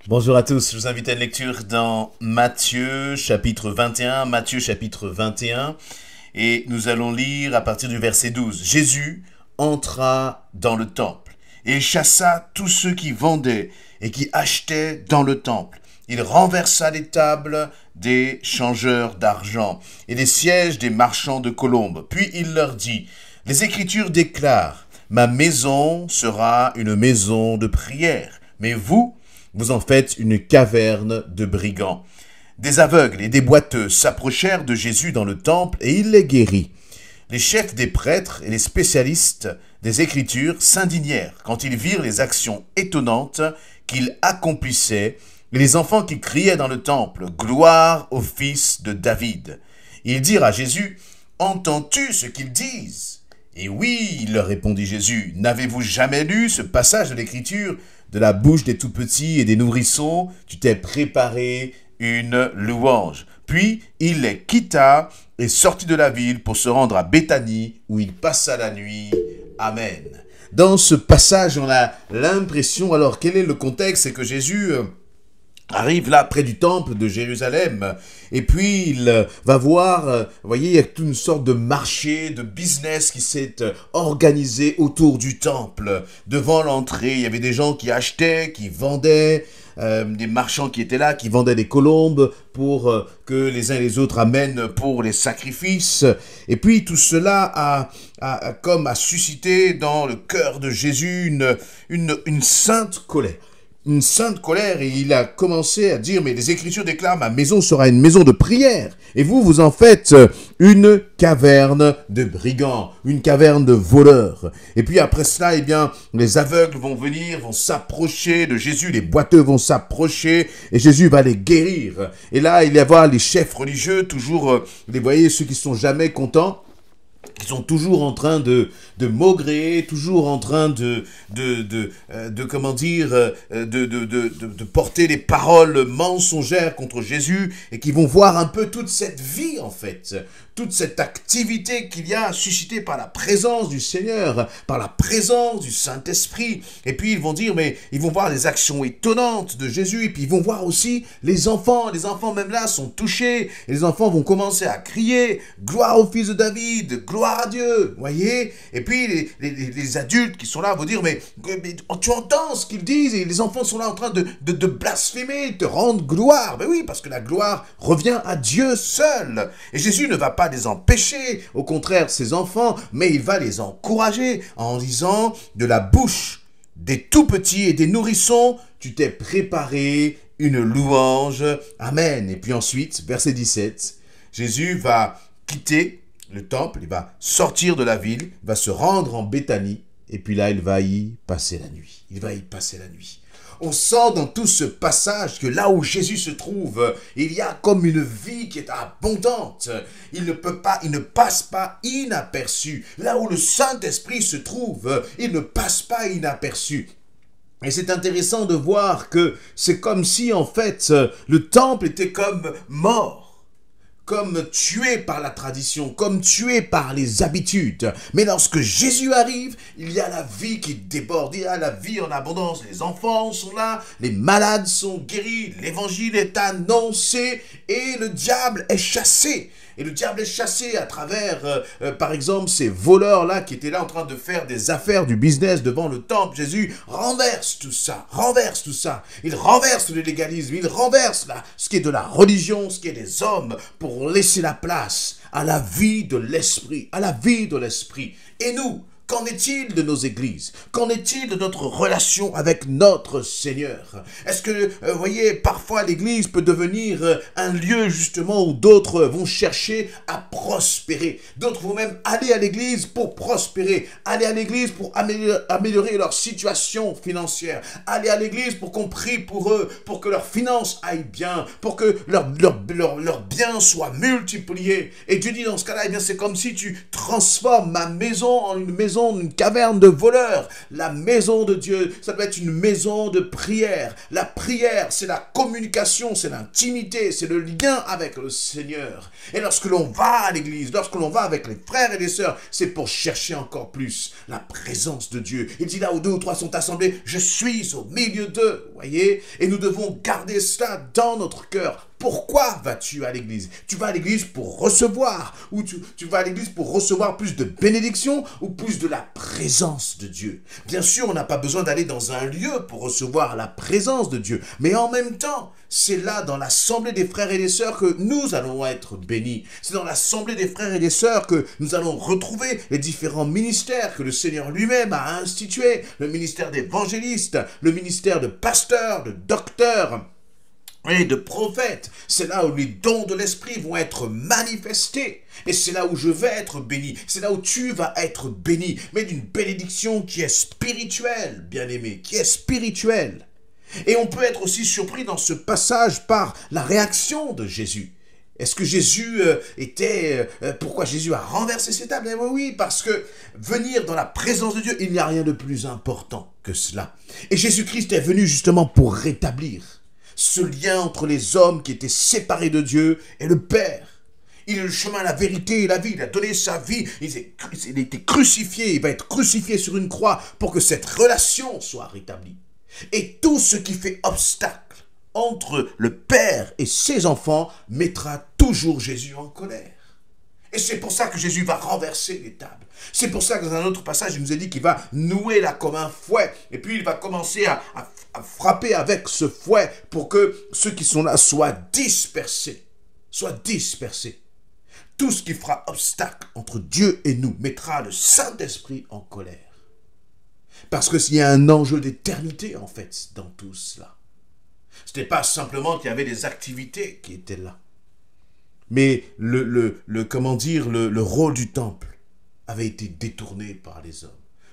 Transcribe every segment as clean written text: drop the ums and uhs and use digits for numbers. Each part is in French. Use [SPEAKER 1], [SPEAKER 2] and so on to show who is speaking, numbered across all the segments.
[SPEAKER 1] Bonjour à tous, je vous invite à une lecture dans Matthieu chapitre 21, et nous allons lire à partir du verset 12. Jésus entra dans le temple et il chassa tous ceux qui vendaient et qui achetaient dans le temple. Il renversa les tables des changeurs d'argent et les sièges des marchands de colombes. Puis il leur dit, « Les Écritures déclarent, ma maison sera une maison de prière, mais vous en faites une caverne de brigands. » Des aveugles et des boiteux s'approchèrent de Jésus dans le temple et il les guérit. Les chefs des prêtres et les spécialistes des Écritures s'indignèrent quand ils virent les actions étonnantes qu'il accomplissait et les enfants qui criaient dans le temple « Gloire au fils de David !» Ils dirent à Jésus « Entends-tu ce qu'ils disent ?» Et oui, leur répondit Jésus, n'avez-vous jamais lu ce passage de l'Écriture ? De la bouche des tout-petits et des nourrissons, tu t'es préparé une louange. Puis il les quitta et sortit de la ville pour se rendre à Béthanie, où il passa la nuit. Amen. Dans ce passage, on a l'impression, alors quel est le contexte? C'est que Jésus arrive là près du temple de Jérusalem et puis il va voir, vous voyez, il y a toute une sorte de marché, de business qui s'est organisé autour du temple. Devant l'entrée, il y avait des gens qui achetaient, qui vendaient, des marchands qui étaient là, qui vendaient des colombes pour que les uns et les autres amènent pour les sacrifices. Et puis tout cela a suscité dans le cœur de Jésus une sainte colère. Une sainte colère, et il a commencé à dire, mais les Écritures déclarent, ma maison sera une maison de prière, et vous en faites une caverne de brigands, une caverne de voleurs. Et puis après cela, eh bien, les aveugles vont venir, vont s'approcher de Jésus, les boiteux vont s'approcher, et Jésus va les guérir. Et là, il y a les chefs religieux, toujours, vous voyez, ceux qui sont jamais contents, qui sont toujours en train de maugréer, toujours en train de porter des paroles mensongères contre Jésus et qui vont voir un peu toute cette vie, en fait, toute cette activité qu'il y a suscitée par la présence du Seigneur, par la présence du Saint-Esprit. Et puis ils vont dire, mais ils vont voir les actions étonnantes de Jésus, et puis ils vont voir aussi les enfants même là sont touchés, et les enfants vont commencer à crier, gloire au fils de David, gloire à Dieu, voyez. Et puis les adultes qui sont là vont dire, mais tu entends ce qu'ils disent, et les enfants sont là en train de blasphémer, de rendre gloire. Mais oui, parce que la gloire revient à Dieu seul. Et Jésus ne va pas les empêcher, au contraire, ses enfants, mais il va les encourager en disant, de la bouche des tout-petits et des nourrissons, tu t'es préparé une louange. Amen. Et puis ensuite, verset 17, Jésus va quitter le temple, il va sortir de la ville, il va se rendre en Béthanie, et puis là, il va y passer la nuit. On sent dans tout ce passage que là où Jésus se trouve, il y a comme une vie qui est abondante. Il ne passe pas inaperçu. Là où le Saint-Esprit se trouve, il ne passe pas inaperçu. Et c'est intéressant de voir que c'est comme si, en fait, le temple était comme mort, comme tué par la tradition, comme tué par les habitudes. Mais lorsque Jésus arrive, il y a la vie qui déborde, il y a la vie en abondance. Les enfants sont là, les malades sont guéris, l'évangile est annoncé et le diable est chassé. Et le diable est chassé à travers, par exemple, ces voleurs-là qui étaient là en train de faire des affaires, du business devant le temple. Jésus renverse tout ça. Il renverse le légalisme, il renverse ce qui est de la religion, ce qui est des hommes, pour laisser la place à la vie de l'esprit, Et nous, qu'en est-il de nos églises? Qu'en est-il de notre relation avec notre Seigneur? Est-ce que, vous voyez, parfois l'église peut devenir un lieu justement où d'autres vont chercher à prospérer. D'autres vont même aller à l'église pour prospérer. Aller à l'église pour améliorer leur situation financière. Aller à l'église pour qu'on prie pour eux, pour que leurs finances aillent bien, pour que leurs biens soient multipliés. Et Dieu dit dans ce cas-là, eh bien c'est comme si tu transformes ma maison en une maison maison, une caverne de voleurs. La maison de Dieu, ça doit être une maison de prière. La prière, c'est la communication, c'est l'intimité, c'est le lien avec le Seigneur. Et lorsque l'on va à l'église, lorsque l'on va avec les frères et les sœurs, c'est pour chercher encore plus la présence de Dieu. Il dit là où 2 ou 3 sont assemblés, je suis au milieu d'eux, voyez. Et nous devons garder cela dans notre cœur. Pourquoi vas-tu à l'église? Tu vas à l'église pour recevoir, ou tu vas à l'église pour recevoir plus de bénédictions ou plus de la présence de Dieu. Bien sûr, on n'a pas besoin d'aller dans un lieu pour recevoir la présence de Dieu, mais en même temps, c'est là dans l'assemblée des frères et des sœurs que nous allons être bénis. C'est dans l'assemblée des frères et des sœurs que nous allons retrouver les différents ministères que le Seigneur lui-même a institués, le ministère d'évangéliste, le ministère de pasteur, de docteur, et de prophètes. C'est là où les dons de l'esprit vont être manifestés. Et c'est là où je vais être béni. C'est là où tu vas être béni. Mais d'une bénédiction qui est spirituelle, bien-aimé, qui est spirituelle. Et on peut être aussi surpris dans ce passage par la réaction de Jésus. Est-ce que Jésus pourquoi Jésus a renversé ces tables? Oui, parce que venir dans la présence de Dieu, il n'y a rien de plus important que cela. Et Jésus-Christ est venu justement pour rétablir ce lien entre les hommes qui étaient séparés de Dieu et le Père. Il est le chemin, la vérité et la vie. Il a donné sa vie. Il a été crucifié. Il va être crucifié sur une croix pour que cette relation soit rétablie. Et tout ce qui fait obstacle entre le Père et ses enfants mettra toujours Jésus en colère. Et c'est pour ça que Jésus va renverser les tables. C'est pour ça que dans un autre passage, il nous a dit qu'il va nouer là comme un fouet. Et puis il va commencer à frapper avec ce fouet pour que ceux qui sont là soient dispersés. Soient dispersés. Tout ce qui fera obstacle entre Dieu et nous mettra le Saint-Esprit en colère. Parce qu'il y a un enjeu d'éternité en fait dans tout cela. Ce n'était pas simplement qu'il y avait des activités qui étaient là. Mais le rôle du temple avait été détourné par les hommes.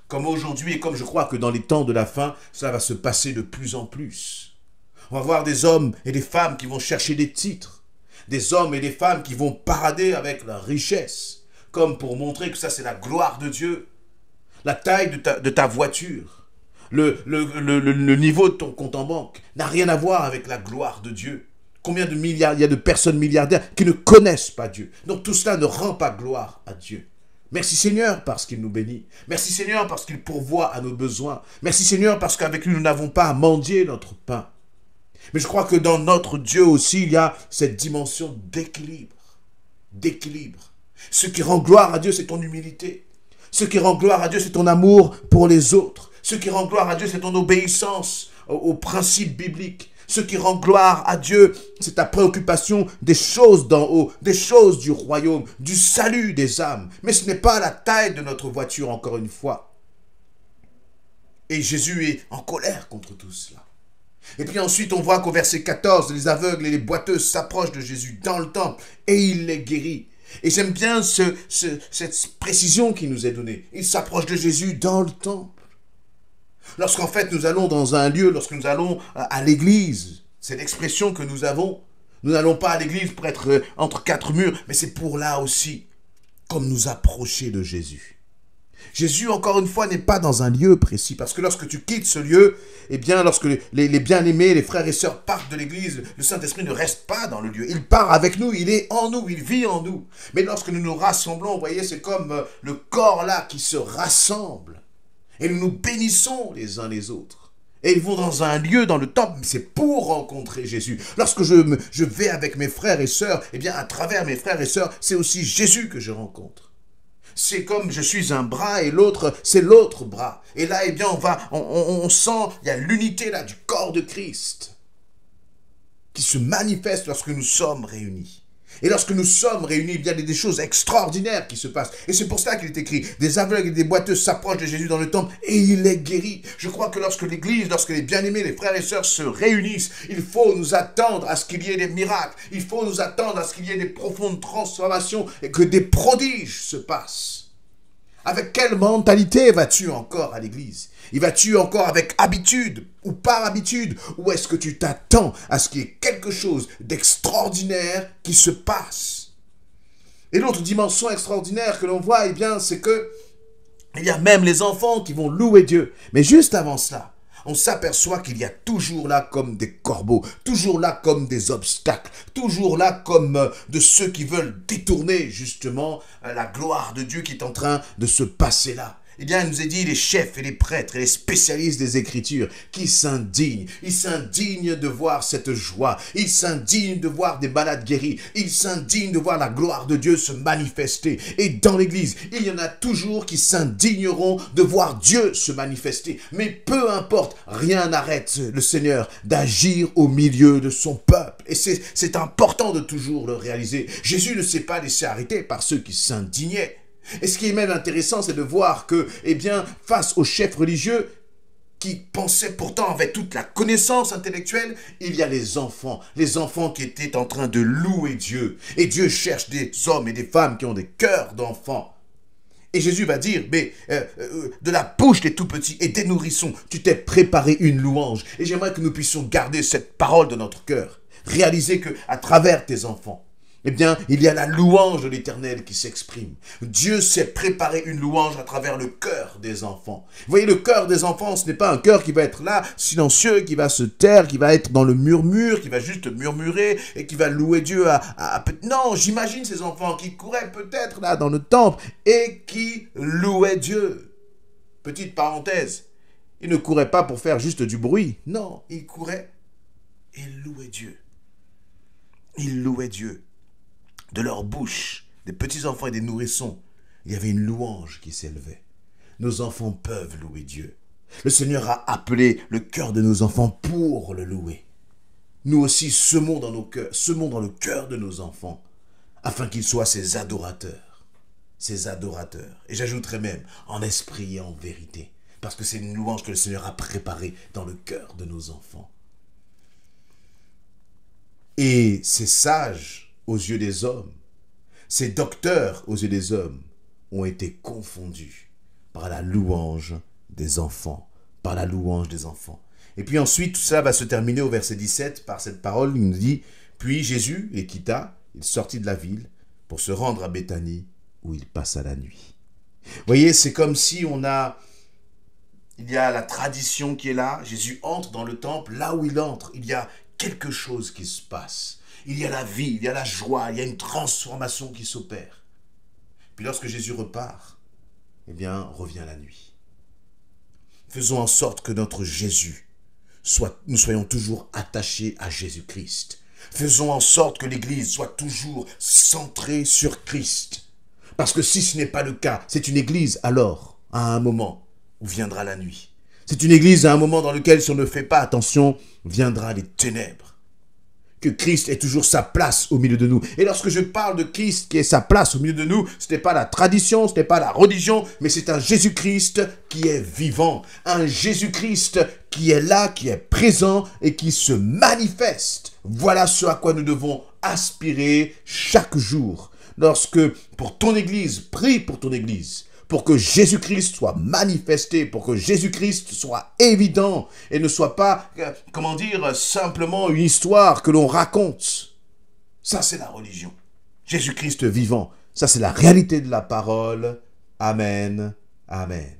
[SPEAKER 1] Comme aujourd'hui et comme je crois que dans les temps de la fin, ça va se passer de plus en plus. On va voir des hommes et des femmes qui vont chercher des titres. Des hommes et des femmes qui vont parader avec leur richesse. Comme pour montrer que ça c'est la gloire de Dieu. La taille de ta voiture. Le niveau de ton compte en banque n'a rien à voir avec la gloire de Dieu. Combien de milliards, il y a de personnes milliardaires qui ne connaissent pas Dieu. Donc tout cela ne rend pas gloire à Dieu. Merci Seigneur parce qu'il nous bénit. Merci Seigneur parce qu'il pourvoit à nos besoins. Merci Seigneur parce qu'avec lui nous n'avons pas à mendier notre pain. Mais je crois que dans notre Dieu aussi il y a cette dimension d'équilibre. D'équilibre. Ce qui rend gloire à Dieu c'est ton humilité. Ce qui rend gloire à Dieu c'est ton amour pour les autres. Ce qui rend gloire à Dieu c'est ton obéissance aux principes bibliques. Ce qui rend gloire à Dieu, c'est ta préoccupation des choses d'en haut, des choses du royaume, du salut des âmes. Mais ce n'est pas la taille de notre voiture, encore une fois. Et Jésus est en colère contre tout cela. Et puis ensuite, on voit qu'au verset 14, les aveugles et les boiteux s'approchent de Jésus dans le temple et il les guérit. Et j'aime bien cette précision qui nous est donnée. Il s'approche de Jésus dans le temple. Lorsqu'en fait nous allons dans un lieu, lorsque nous allons à l'église, c'est l'expression que nous avons. Nous n'allons pas à l'église pour être entre 4 murs, mais c'est pour là aussi, comme nous approcher de Jésus. Jésus, encore une fois, n'est pas dans un lieu précis, parce que lorsque tu quittes ce lieu, eh bien, lorsque les bien-aimés, les frères et sœurs partent de l'église, le Saint-Esprit ne reste pas dans le lieu. Il part avec nous, il est en nous, il vit en nous. Mais lorsque nous nous rassemblons, vous voyez, c'est comme le corps là qui se rassemble. Et nous nous bénissons les uns les autres. Et ils vont dans un lieu, dans le temple, mais c'est pour rencontrer Jésus. Lorsque je vais avec mes frères et sœurs, eh bien, à travers mes frères et sœurs, c'est aussi Jésus que je rencontre. C'est comme je suis un bras et l'autre, c'est l'autre bras. Et là, eh bien, on sent, il y a l'unité là du corps de Christ qui se manifeste lorsque nous sommes réunis. Et lorsque nous sommes réunis, il y a des choses extraordinaires qui se passent. Et c'est pour ça qu'il est écrit, des aveugles et des boiteux s'approchent de Jésus dans le temple et il les guérit. Je crois que lorsque l'Église, lorsque les bien-aimés, les frères et sœurs se réunissent, il faut nous attendre à ce qu'il y ait des miracles. Il faut nous attendre à ce qu'il y ait des profondes transformations et que des prodiges se passent. Avec quelle mentalité vas-tu encore à l'église? Y vas-tu encore avec habitude ou par habitude? Ou est-ce que tu t'attends à ce qu'il y ait quelque chose d'extraordinaire qui se passe? Et l'autre dimension extraordinaire que l'on voit, eh bien, c'est que Il y a même les enfants qui vont louer Dieu. Mais juste avant cela, on s'aperçoit qu'il y a toujours là comme des corbeaux, toujours là comme des obstacles, toujours là comme de ceux qui veulent détourner justement la gloire de Dieu qui est en train de se passer là. Eh bien, il nous est dit, les chefs et les prêtres et les spécialistes des Écritures qui s'indignent. Ils s'indignent de voir cette joie. Ils s'indignent de voir des malades guéris. Ils s'indignent de voir la gloire de Dieu se manifester. Et dans l'Église, il y en a toujours qui s'indigneront de voir Dieu se manifester. Mais peu importe, rien n'arrête le Seigneur d'agir au milieu de son peuple. Et c'est important de toujours le réaliser. Jésus ne s'est pas laissé arrêter par ceux qui s'indignaient. Et ce qui est même intéressant, c'est de voir que, eh bien, face aux chefs religieux qui pensaient pourtant avec toute la connaissance intellectuelle, il y a les enfants qui étaient en train de louer Dieu. Et Dieu cherche des hommes et des femmes qui ont des cœurs d'enfants. Et Jésus va dire, mais de la bouche des tout-petits et des nourrissons, tu t'es préparé une louange. Et j'aimerais que nous puissions garder cette parole de notre cœur. Réaliser qu'à travers tes enfants, eh bien, il y a la louange de l'Éternel qui s'exprime. Dieu s'est préparé une louange à travers le cœur des enfants. Vous voyez, le cœur des enfants, ce n'est pas un cœur qui va être là, silencieux, qui va se taire, qui va être dans le murmure, qui va juste murmurer et qui va louer Dieu Non, j'imagine ces enfants qui couraient peut-être là dans le temple et qui louaient Dieu. Petite parenthèse, ils ne couraient pas pour faire juste du bruit. Non, ils couraient et louaient Dieu. Ils louaient Dieu. De leur bouche, des petits-enfants et des nourrissons, il y avait une louange qui s'élevait. Nos enfants peuvent louer Dieu. Le Seigneur a appelé le cœur de nos enfants pour le louer. Nous aussi semons dans nos cœurs, semons dans le cœur de nos enfants, afin qu'ils soient ses adorateurs. Ses adorateurs. Et j'ajouterai même en esprit et en vérité, parce que c'est une louange que le Seigneur a préparée dans le cœur de nos enfants. Et c'est sage aux yeux des hommes, ces docteurs aux yeux des hommes ont été confondus par la louange des enfants, par la louange des enfants. Et puis ensuite, tout ça va se terminer au verset 17 par cette parole, il nous dit, puis Jésus les quitta, il sortit de la ville pour se rendre à Béthanie où il passa la nuit. Vous voyez, c'est comme si il y a la tradition qui est là, Jésus entre dans le temple, là où il entre, il y a quelque chose qui se passe. Il y a la vie, il y a la joie, il y a une transformation qui s'opère. Puis lorsque Jésus repart, eh bien, revient la nuit. Faisons en sorte que notre Jésus, nous soyons toujours attachés à Jésus-Christ. Faisons en sorte que l'Église soit toujours centrée sur Christ. Parce que si ce n'est pas le cas, c'est une Église alors, à un moment, où viendra la nuit. C'est une Église à un moment dans lequel, si on ne fait pas attention, viendra les ténèbres. Que Christ ait toujours sa place au milieu de nous. Et lorsque je parle de Christ qui est sa place au milieu de nous, ce n'est pas la tradition, ce n'est pas la religion, mais c'est un Jésus-Christ qui est vivant. Un Jésus-Christ qui est là, qui est présent et qui se manifeste. Voilà ce à quoi nous devons aspirer chaque jour. Lorsque, pour ton Église, prie pour ton Église, pour que Jésus-Christ soit manifesté, pour que Jésus-Christ soit évident et ne soit pas, simplement une histoire que l'on raconte. Ça, c'est la religion. Jésus-Christ vivant, ça, c'est la réalité de la parole. Amen. Amen.